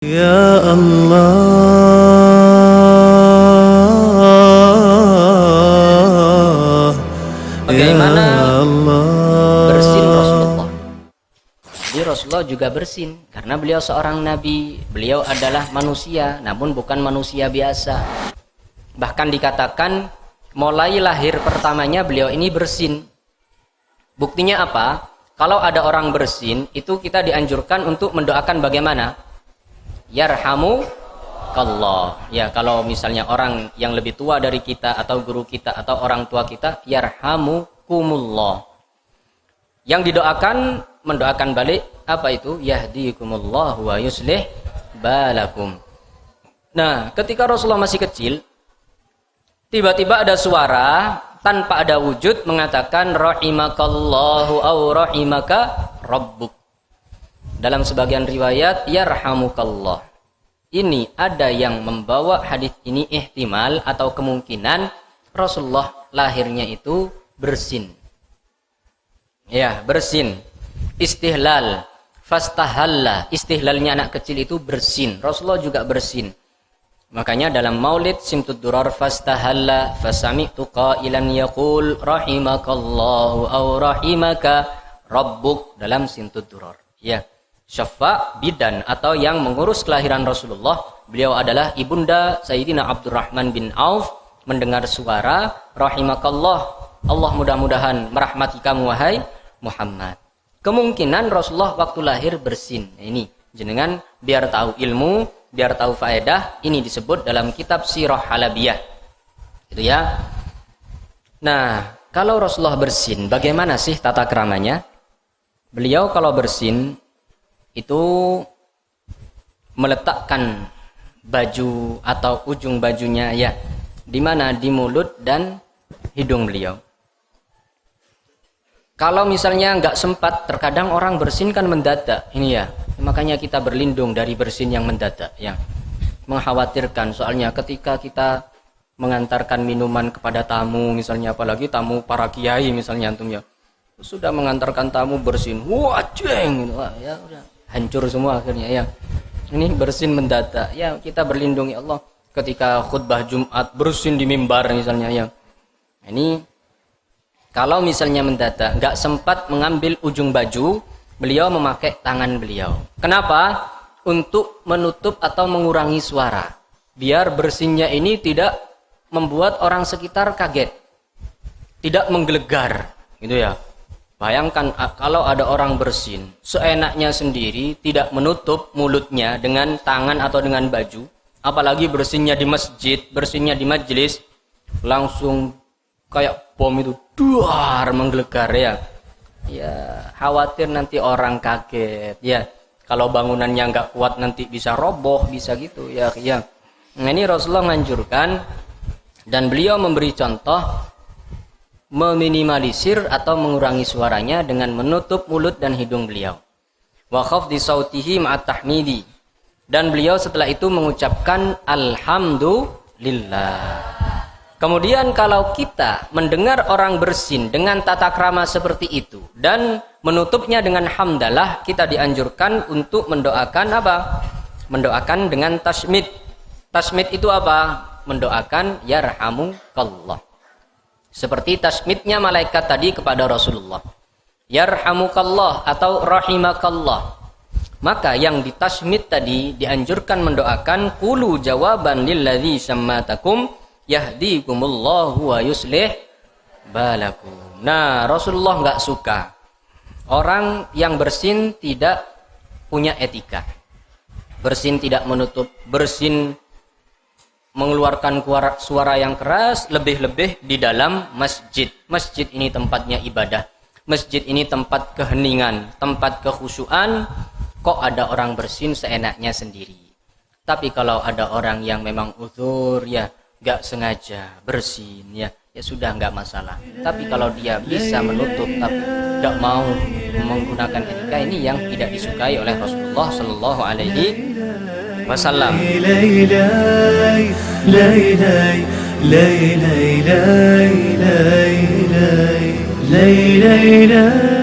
Ya Allah, bagaimana Ya Allah. bersin Rasulullah? Jadi Rasulullah juga bersin karena beliau seorang nabi. Beliau adalah manusia, namun bukan manusia biasa. Bahkan dikatakan mulai lahir pertamanya beliau ini bersin. Buktinya apa? Kalau ada orang bersin, itu kita dianjurkan untuk mendoakan bagaimana? Yarhamukallah. Ya, kalau misalnya orang yang lebih tua dari kita atau guru kita atau orang tua kita, yarhamukumullah. Yang didoakan, mendoakan balik apa itu? Yahdikumullahu wa yuslih balakum. Nah, ketika Rasulullah masih kecil, tiba-tiba ada suara tanpa ada wujud mengatakan rahimakallahu au rahimaka rabbuk. Dalam sebagian riwayat yarhamukallah. Ini ada yang membawa hadis ini ihtimal atau kemungkinan Rasulullah lahirnya itu bersin. Ya, bersin. Istihlal, fastahalla. Istihlalnya anak kecil itu bersin. Rasulullah juga bersin. Makanya dalam Maulid Simtud Durar fastahalla fasami'tu qailan yaqul rahimakallahu au rahimaka rabbuk dalam Simtud Durar. Ya. Syafa' bidan atau yang mengurus kelahiran Rasulullah, beliau adalah ibunda Sayyidina Abdurrahman bin Auf, mendengar suara rahimakallah, Allah mudah-mudahan merahmati kamu wahai Muhammad. Kemungkinan Rasulullah waktu lahir bersin. Ini jenengan biar tahu ilmu, biar tahu faedah, ini disebut dalam kitab Sirah Halabiyah. Gitu ya. Nah, kalau Rasulullah bersin, bagaimana sih tata keramanya? Beliau kalau bersin itu meletakkan baju atau ujung bajunya ya di mana? Di mulut dan hidung beliau. Kalau misalnya nggak sempat, terkadang orang bersin kan mendadak ini ya, makanya kita berlindung dari bersin yang mendadak ya, mengkhawatirkan. Soalnya ketika kita mengantarkan minuman kepada tamu misalnya, apalagi tamu para kiai misalnya antum ya, sudah mengantarkan tamu bersin, wah jeng gitu, wah, ya udah hancur semua akhirnya ya. Ini bersin mendadak ya, kita berlindung ya Allah. Ketika khutbah Jumat bersin di mimbar misalnya ya. Ini kalau misalnya mendadak nggak sempat mengambil ujung baju, beliau memakai tangan beliau. Kenapa? Untuk menutup atau mengurangi suara, biar bersinnya ini tidak membuat orang sekitar kaget, tidak menggelegar gitu ya. Bayangkan kalau ada orang bersin seenaknya sendiri, tidak menutup mulutnya dengan tangan atau dengan baju, apalagi bersinnya di masjid, bersinnya di majelis, langsung kayak bom itu duar menggelegar ya. Ya, khawatir nanti orang kaget ya. Kalau bangunannya nggak kuat nanti bisa roboh, bisa gitu ya. Ya. Nah, ini Rasulullah menganjurkan dan beliau memberi contoh meminimalisir atau mengurangi suaranya dengan menutup mulut dan hidung beliau. Wa khafdi sautihi ma'at tahmidi. Dan beliau setelah itu mengucapkan alhamdulillah. Kemudian kalau kita mendengar orang bersin dengan tata krama seperti itu dan menutupnya dengan hamdalah, kita dianjurkan untuk mendoakan apa? Mendoakan dengan tasmid. Tasmid itu apa? Mendoakan yarhamukallah. Seperti tasmidnya malaikat tadi kepada Rasulullah. Yarhamukallah atau rahimakallah. Maka yang ditasmid tadi dianjurkan mendoakan qulu jawaban lilladzi sammatakum yahdikumullahu wa yuslih balakum. Nah, Rasulullah nggak suka orang yang bersin tidak punya etika. Bersin tidak menutup, bersin mengeluarkan suara yang keras, lebih-lebih di dalam masjid. Masjid ini tempatnya ibadah. Masjid ini tempat keheningan, tempat kekhusyuan. Kok ada orang bersin seenaknya sendiri. Tapi kalau ada orang yang memang uzur ya, nggak sengaja bersin ya, ya sudah nggak masalah. Tapi kalau dia bisa menutup tapi nggak mau menggunakan etika, ini yang tidak disukai oleh Rasulullah Shallallahu Alaihi Wasallam. La